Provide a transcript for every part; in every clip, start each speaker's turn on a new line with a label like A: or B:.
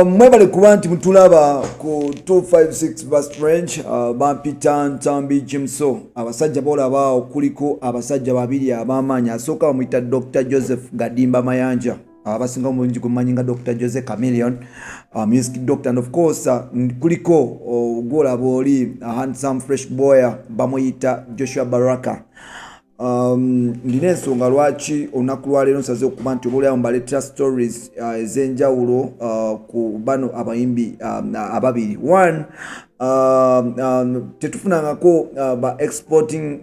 A: Mwebale kuba nti mutulaba ku 256 bus range bampita Ntambi Jimso abasajja bolaba kuliko abasajja babiri abamaanyi asooka bamuyita Dr. Joseph Gadimba Mayanja abasinga omulungi kumanyi nga Dr. Jose Chameleone music doctor, and of course kuliko gwolaba oli handsome fresh boy bamuyita Joshua Baraka. Ndina ensonga lwaki olunaku lwaleero nsaze okuba nti obaolyawo mbaleetera stories ez'enjawulo ku bano abayimbi ababiri. One, tetufunangako ba exporting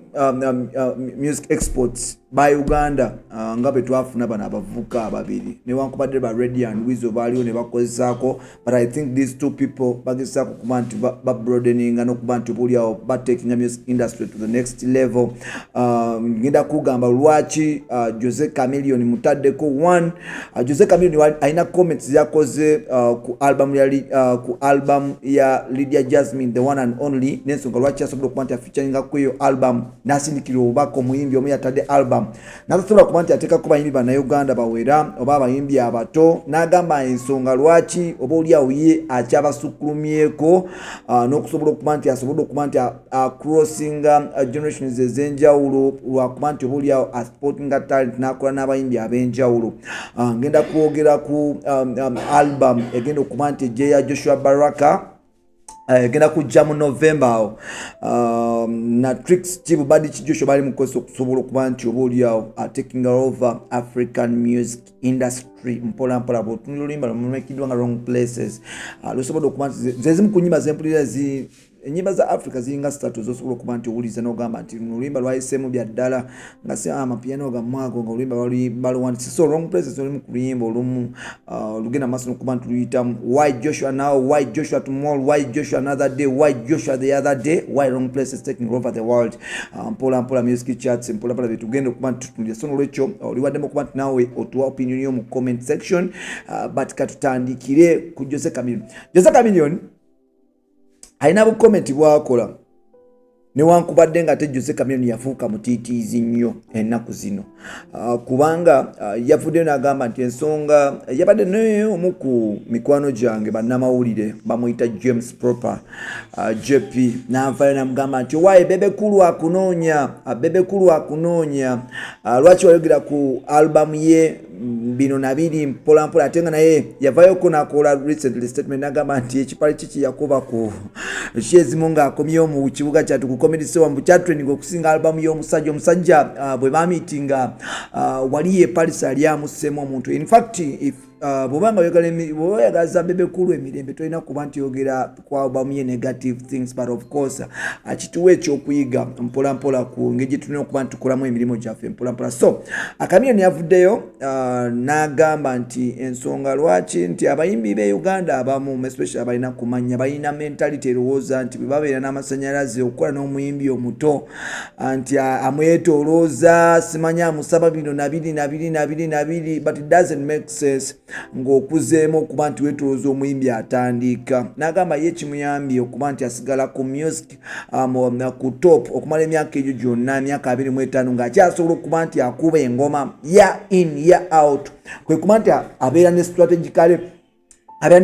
A: music exports by Uganda nga bwe twafuna bano abavubuka ababiri newankubadde ba Ready and Wizo baaliwo ne bakozesaako, but I think these two people bagezaako kuba nti babroadeninga n'okuba nti obaolyawo bataking music industry to the next level. Ngenda kugamba lwaki Jose Chameleone mutaddeko. One, Jose Chameleone alina comments yakoze ku album ya Lydia Jasmine, the one and only, nensonga lwaki asobola okuba nti afeaturinga ku eyo album n'asindikira obubaka omuyimbi omu yatadde album n'atasobola kuba nti ateekako bayimbi bannayuganda bawera oba abayimbi abato, n'agamba ensonga lwaki oba oliawo ye akyabasukkulumyeko n'okusobola okuba nti asobola okuba nti crossinga generations ez'enjawulo lwakuba nti oba oliawo asportinga talent n'akola n'abayimbi ab'enjawulo. Ngenda kwogera ku album egenda okuba nti ejjeya Joshua Baraka genda kujja mu November awo na Tricks Kibubadi Kijosho bali mukoso okusobola okuba nti oba oliawo taking over African music industry mpola mpola botunula olimba lumekiddwa nga wrong places lusobola okuba nti zezimu ku nnyimba zempulira enyimba za Africa ziringa statu zosobola okuba nti owuliza n'ogamba nti oluyimba lwayiseemu bya ddala nga si amapiano gamwago nga oluyimba baluwandise. So wrong places olumu ku luyimba olumu lugenda maaso n'okuba nti luyitamu why Joshua now, why Joshua tomorrow, why Joshua another day, why Joshua the other day, why wrong places taking over the world. Mpola mpola music charts mpola mpola betugenda okuba nti tutunulira. So n'olwekyo oliwaddemu okuba nti naawe otuwa opinion yo mu comment section, but katutandikire ku Jose Chameleone. Jose Chameleone alina bukomenti bwakola newankubadde nga ate Jose Chameleone yafuuka mutiitiizi nnyo ennaku zino kubanga yavuddeyo n'agamba nti ensonga yabadde n'omu ku mikwano gyange bannamawulire bamuyita James Proper JP n'anvayo n'amugamba nti owaaye bebekulu akunoonya lwaki wayogera ku albamu ye bino nabiri mpola mpola ate nga naye yavayoko n'akola recently statement n'agamba nti ekipale kiki yakuba ku kyezimu ng'akomyewo mu kibuga kyatu ku comedy show mu chattraining okusinga albamu y'omusajja bwe bamitinga wali ye Paris ali amussemu omuntu. In fact if bobanga oyagala bebekulu emirembe tolina kuba nti yogera ku albamu ye negative things, but of course akituwa ekyokuyiga mpola mpola ku ngeri tulina okuba nti tukolamu emirimu gyaffe mpola mpola. So Chameleone yavuddeyo n'agamba nti ensonga lwaki nti abayimbi be Uganda abamu especially abalina kumanya balina mentality erowooza nti bwe babeera n'amasannyalaze okukola n'omuyimbi omuto nti amwetolooza simanya amusaba bino nabiri, but it doesn't make sense ng'okuzeemu okuba nti weetolooza omuyimbi atandika. N'agamba ye kimuyambye okuba nti asigala ku music ku top okumala emyaka egyo gyonna emyaka 25 ng'akyasobola okuba nti akuba engoma ya in ya out, kwe kuba nti abeera ne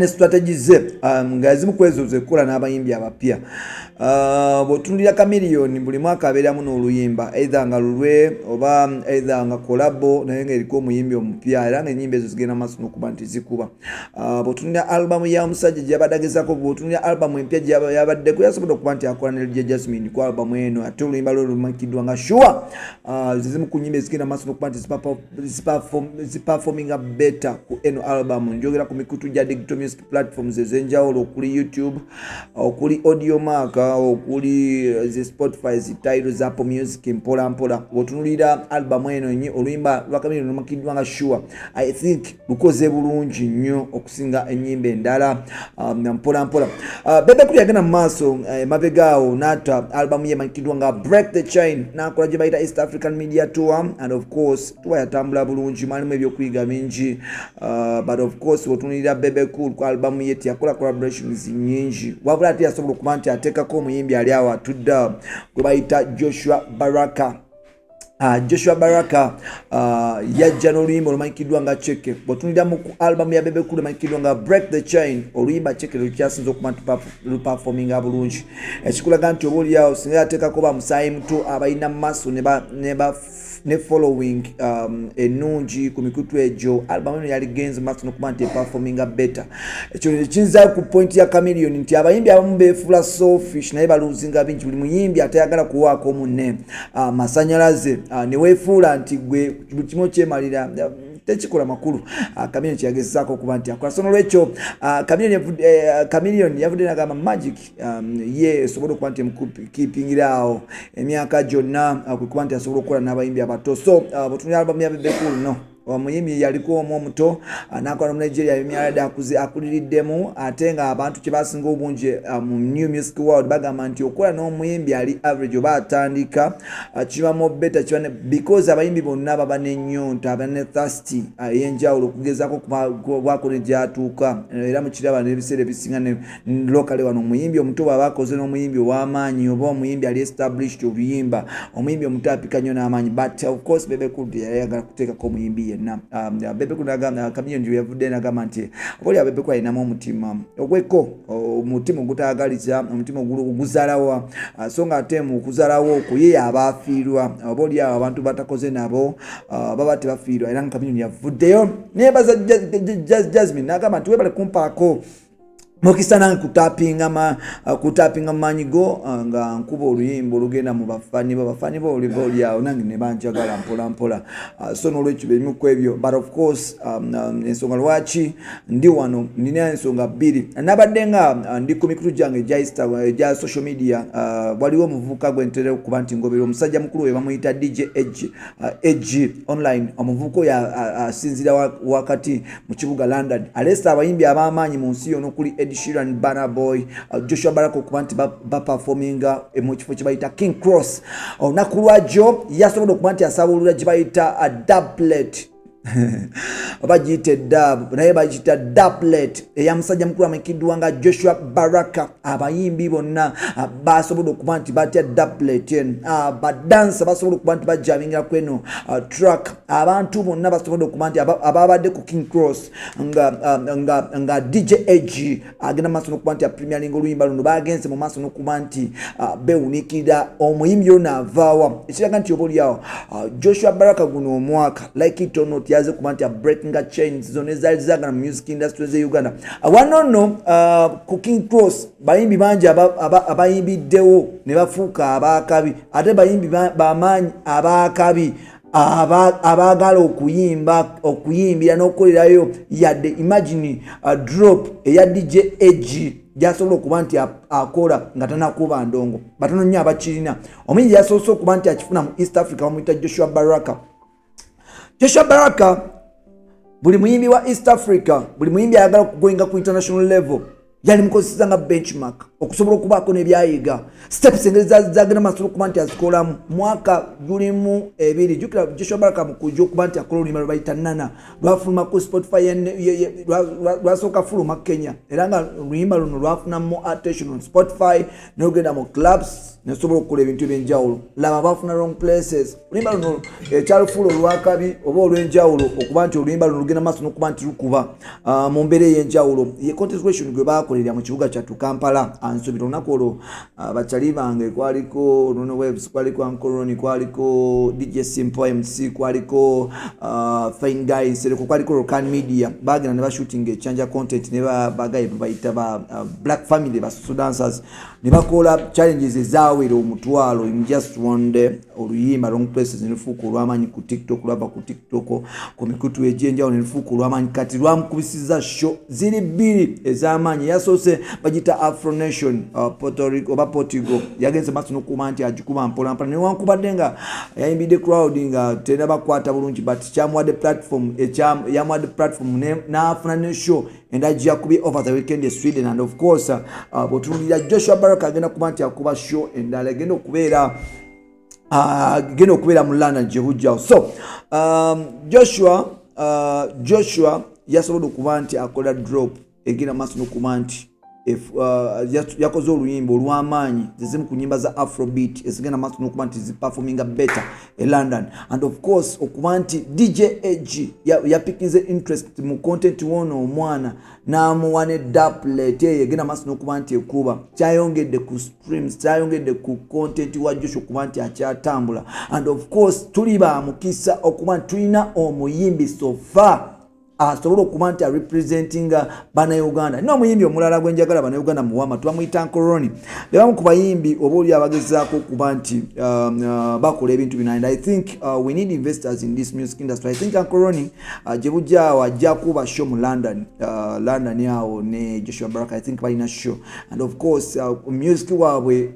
A: strategy ze nga ezimu kwezo zekola n'abayimbi abapya. Bw'otunuulira Chameleone buli mwaka abeeramu n'oluyimba either nga lulwe oba either nga kolabo naye ng'eriko omuyimbi omupya era ng'ennyimba ezo zigenda maaso n'okuba nti zikuba. Bw'otunuulira albamu ya omusajja gye yabadde agezaako, bw'otunuulira albamu empya gye yabaddeko yasobola okuba nti akola ne Lydia Jasmine ku albamu eno ate oluyimba lwe lumakiddwa nga sure zizimu ku nnyimba ezigenda maaso n'okuba nti ziperforminga better ku eno albamu. Njogera ku mikutu gya digital music platforms ez'enjawulo okuli YouTube, okuli Audiomack, okuli zi Spotify, zi Tidal, za Apple Music mpola mpola. Bw'otunuulira albamu eno oluyimba lwa Chameleone lumakiddwa nga sure I think lukoze bulungi nnyo okusinga ennyimba endala mpola mpola. Bebekulu yagenda mu maaso mabegaawo n'ata albamu ye emanyikiddwa nga Break the Chain n'akola gye bayita East African Media Tour, and of course tour yatambula bulungi, mwalimu ebyokuyiga bingi, but of course bw'otunuulira Bebekulu ku albamu ye tiyakola collaborations nyingi, wabula ate yasobola okuba nti ateekako omuyimbi ali awo atudde gwe bayita Joshua Baraka. Joshua Baraka yajja n'oluyimba olumanyikiddwa nga Cheke. Bw'otunulira mu album ya Bebe Cool olumanyikiddwa nga Break the Chain, oluyimba Cheke lukyasinza okuba luperforminga bulungi. Ekikulaga nti obaoliawo singa yateekako bamusaayi muto abalina mu maaso ne following ennungi ku mikutu egyo, album eno yali genze maaso n'okuba nti eperforminga better. Ekyo kiyinza ku point ya Chameleone nti abayimbi abamu beefuula selfish naye baluzinga bingi. Buli muyimbi atayagala kuwaako munne masanyalaze ne weefuula nti gwe buli kimu kyemalira tekikola makulu. Chameleone kyagezaako okuba nti akola. So n'olwekyo Chameleone yavudde n'agamba Magic ye esobola okuba nti emukeepingiraawo emyaka gyonna kwe kuba nti asobola okukola n'abayimbi abato. So bwetunira album ya Bebe Cool no omuyimbi yaliko omwo omuto n'akola mu Nigeria emyalada akuliriddemu, ate nga abantu kye basinga obungi mu new music world bagamba nti okola n'omuyimbi ali average oba atandika kiba mo better kiba because abayimbi bonna baba n'ennyonta aba ne thirsty ey'enjawulo okugezaako kubako ne gyatuuka era mu kiraba n'ebiseera ebisinga ne locally wano omuyimbi omuto bw'aba akoze n'omuyimbi ow'amaanyi oba omuyimbi ali established oluyimba omuyimbi omuto apika nnyo n'amaanyi, but of course Bebe Cool yayagala kuteekako omuyimbi Bebe Cool Chameleone yavudde n'agamba nti obaolya Bebe Cool alinamu omutima ogweko, omutima ogutaagaliza, omutima oguzalawa, so nga ate mu kuzalawo okwo ye abaafiirwa, obaolya abantu batakoze nabo baba tebafiirwa. Era Chameleone yavuddeyo neebaza Jasmine n'agamba nti webale kumpaako mokisa nange kutapinga maanyi go nga nkuba oluyimba olugenda mu bafani bo oliawo nange ne banjagala mpola. So n'olwekyo bebimu ku ebyo, but of course ensonga lwaki ndi wano nina ensonga bbiri. Nabadde nga ndi ku mikutu gyange egya social media. Waliwo omuvubuka gwe ntera okuba nti ngobera, omusajja mukulu we bamuyita DJ Edge online. Omuvubuka oyo asinzira wakati mu kibuga London, alesa abayimbi ab'amaanyi mu nsi yonna okuli Ed Sheeran, Burna Boy, Joshua Baraka okuba nti baperforminga mu kifo kye bayita King Cross. Olunaku lwajjo yasobola okuba nti asabulula gye bayita dubplate oba giyite dub naye bagiyita dubplate eyamusajja mukulu amanyikiddwa nga Joshua Baraka. Abayimbi bonna basobola okuba nti batya dubplate badansa basobola okuba nti bajamingira kweno track. Abantu bonna basobola okuba nti ababadde ku King Cross nga DJ Edge agenda maaso n'okuba nti apremiering oluyimba luno bagenze mu maaso n'okuba nti bewunikira omuyimbi yonna avaawa. Ekiraga nti obaoliawo Joshua Baraka guno omwaka like it or not yaze kuba nti breaking a chains zone ezaali zagana mu music industry ze Uganda. Wanono ku King Cross bayimbi bangi abayimbiddewo ne bafuuka abaakabi, ate bayimbi bamaanyi abaakabi abaagala okuyimbira n'okukolerayo yadde imagine drop eya DJ Edge gyasobola okuba nti akola nga tanakuba ndongo. Batono nnyo abakirina. Omuyimbi yasoose okuba nti akifuna mu East Africa bamuyita Joshua Baraka. Joshua Baraka buli muyimbi wa East Africa, buli muyimbi ayagala okugoyinga ku international level yali mukozesa nga benchmark okusobola okubaako n'ebyayiga steps engeri zagenda maaso okuba nti azikolamu. Mwaka gulimu ebiri jukira Joshua Baraka mukujja okuba nti akola oluyimba lwe bayita Nana lwafuluma ku Spotify lwasooka fuluma Kenya, era nga oluyimba luno lwafunamu attention on Spotify n'ogenda mu clubs nesobola okukola ebintu ebyenjawulo. Laba bafuna wrong places. Oluyimba luno ekyalufuula olwakabi oba olw'enjawulo okuba nti oluyimba luno lugenda maaso n'okuba nti lukuba mu mbeera ey'enjawulo. Ye contestation gwe bakolerera mu kibuga kyattu Kampala. Ansubira olunaku olwo bakyali bange kwaliko Rono Webs, kwaliko Ankoroni, kwaliko DJ Simple MC, kwaliko Fine Guy Sereko, kwaliko Rokan Media. Bagenda ne bashooting echanja content ne bagaye bayita ba Black Family ba dancers ne bakola challenges ezawera omutwalo in just one day. Oluyimba long places nefuuka olw'amaanyi ku TikTok, lwava ku TikTok ku mikutu egyenjawulo nefuuka olw'amaanyi. Kati lwamukubisiza show ziri bbiri ez'amaanyi. Yasoose bagita Afro Nation Puerto Rico oba Portugal, yagenze maaso n'okuba nti agikuba mpola newankubadde nga yayimbidde crowd nga tena bakwata bulungi, but kyamuwadde platform yamuwadde platform n'afuna ne show and agiakubye over the weekend in Sweden. And of course bw'otunuulira Joshua Baraka agenda kuba nti akuba show endala agenda okubeera mu London gye bujjawo. So Joshua yasobola okuba nti akola drop egenda maaso n'okuba nti yakoze oluyimba olw'amaanyi zizimu ku nyimba za afrobeat ezigenda maaso n'okuba nti ziperforminga better e London. And of course okuba nti DJ Edge yapikinze interest mu content wono omwana n'amuwa ne daplet egenda maaso n'okuba nti ekuba kyayongedde ku streams, kyayongedde ku content wa Joshua okuba nti akyatambula. And of course tuli bamukisa okuba nti tulina omuyimbi so far asobola okuba nti representinga bannayuganda. N'omuyimbi omulala gwenjagala bannayuganda muwama tubamuyita Nkoroni. Bebamu ku bayimbi oba oli abagezaako okuba nti bakola ebintu bino. And I think we need investors in this music industry. I think Nkoroni gye bujjaawo ajja kuba show mu London. London yawo ne Joshua Baraka I think balina show. And of course music waabwe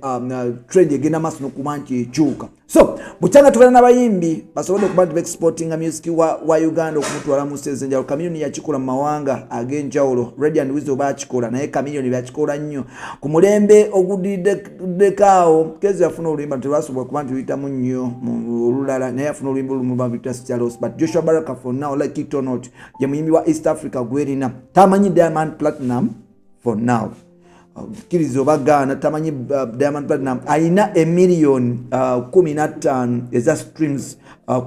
A: trend egenda maaso n'okuba nti ekyuka. So bukyanga tubala n'abayimbi basobodde okuba nti exporting music wa Uganda okumutwala mu stage enjawulo. Chameleone yakikola mu mawanga ag'enjawulo. Radiant Wisdom bakikola naye Chameleone bakikola nnyo ku mulembe ogudiddekaawo. Kezi yafuna oluyimba tebasobola okuba nti luyitamu nnyo mu olulala naye yafuna oluyimba olumu bamuyita Charles. But Joshua Baraka for now like it or not ye muyimbi wa East Africa gwerina tamanyi Diamond Platinum for now. Kirizo bagana tamanyi Diamond Platinum alina 1,015,000 eza streams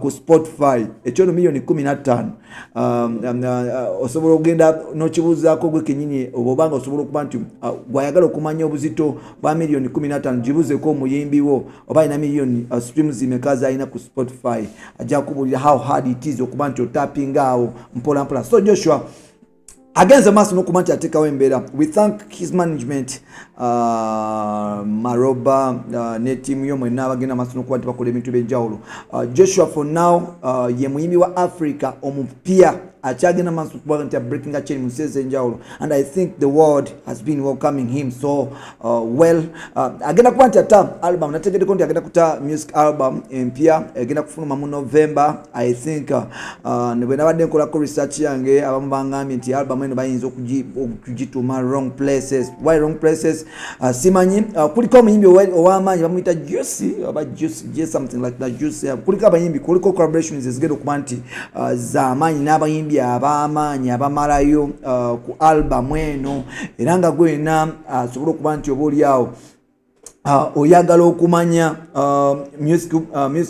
A: ku Spotify ekyo milioni 15. Osobola ogenda n'okibuuzaako gwe kenyini obanga osobola okuba nti gwayagala okumanya obuzito bwa milioni 15 gibuuzeko omuyimbi wo oba alina milioni streams zimekaza alina ku Spotify ajja kubulira how hard it is okuba nti otapinga awo mpola mpola. So Joshua against the master n'okuba nti ateekawo embeera. We thank his management Maroba ne team yo mwenna abagenda maaso n'okuba nti bakola ebintu by'enjawulo. Joshua for now ye muyimbi wa Africa omupya akyagenda maaso okuba nti breaking a chain mu stage enjawulo. And I think the world has been welcoming him so well. Agenda kuba nti ata album nategeddeko nti agenda kuta music album empya agenda kufuluma mu November. I think ne bwe nabadde nkolako research yange abamu bangambye nti album eno bayinza okugituuma wrong places. Why wrong places? Simanyi kuliko omuyimbi ow'amaanyi bamuyita Juicy oba Juicy something like that Juicy. Kuliko abayimbi kuliko collaborations ezigenda okuba nti z'amaanyi n'abayimbi ab'amaanyi abamalayo ku album eno era nga gwena asobola okuba nti oba oliawo oyagala okumanya music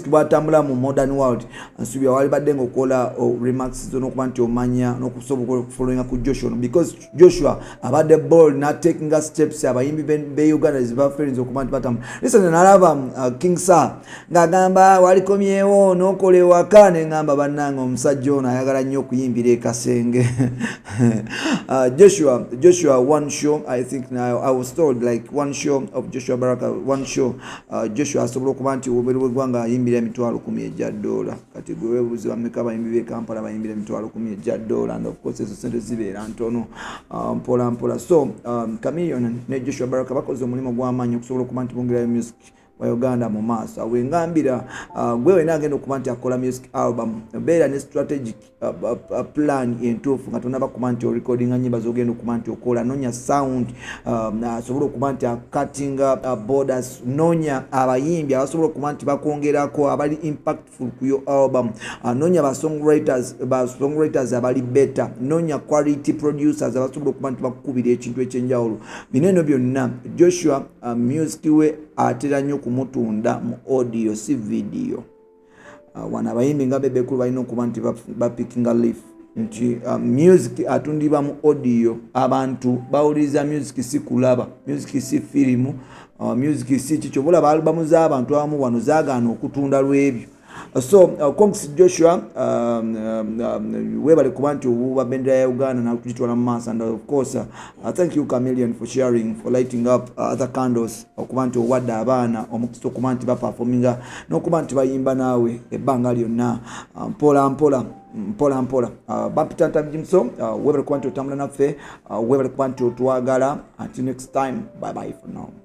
A: bwatambula mu modern world. Nsuubira wali badde ng'okola remarks z'okuba nti omanya n'okusobola okufollowinga ku Joshua because Joshua abadde bold n'atakinga steps abayimbi be Uganda zibaferinze okuba nti batambula. Listen nalaba King Sir ng'agamba walikomyewo n'okola ewaka ne ngamba bannange omusajja ono ayagala nnyo okuyimbira e Kasenge. Joshua one show I think now I was told like one show of Joshua Baraka one show Joshua asobola okuba nti obubiri bw'eggwanga ayimbira $10,000 kati gwe weebuuze bameka abayimbi b'e Kampala bayimbira $10,000 and of course ezo sente zibeera ntono mpola mpola. So Chameleone ne Joshua Baraka bakoze omulimu gw'amaanyi okusobola okuba nti bongerayo music wa Uganda mu maaso. Awe ngambira gwe wena agenda okuba nti akola music album beera ne strategic plan entuufu nga tonaba kuba nti recordinga nyimba z'ogenda okuba nti okola. Nonya sound asobola okuba nti cutting borders. Nonya abayimbi abasobola okuba nti bakwongerako abali impactful ku yo album. Nonya ba songwriters abali better. Nonya quality producers abasobola okuba nti bakukubira ekintu ekyenjawulo. Bino eno byonna Joshua music we atera nnyo kumutunda mu audio si video. Wana abayimbi nga bebekulu balina okuba nti bapikinga leaf nti music atundibwa mu audio. Abantu bawuliriza music si kulaba, music si firimu, music si kikyo. Bulaba albamu z'abantu abamu wano zaagaana okutunda lw'ebyo. So congrats Joshua webale kuba nti obuba bendera ya Uganda na kugitwala mu maaso. And of course thank you Chameleone for sharing, for lighting up other candles okuba nti owadde abaana omukisa okuba nti baperforminga n'okuba nti bayimba naawe ebbanga lyonna mpola mpola. Bapitanta Jimso webale kuba nti otambula naffe, webale kuba nti otwagala. Until next time, bye bye for now.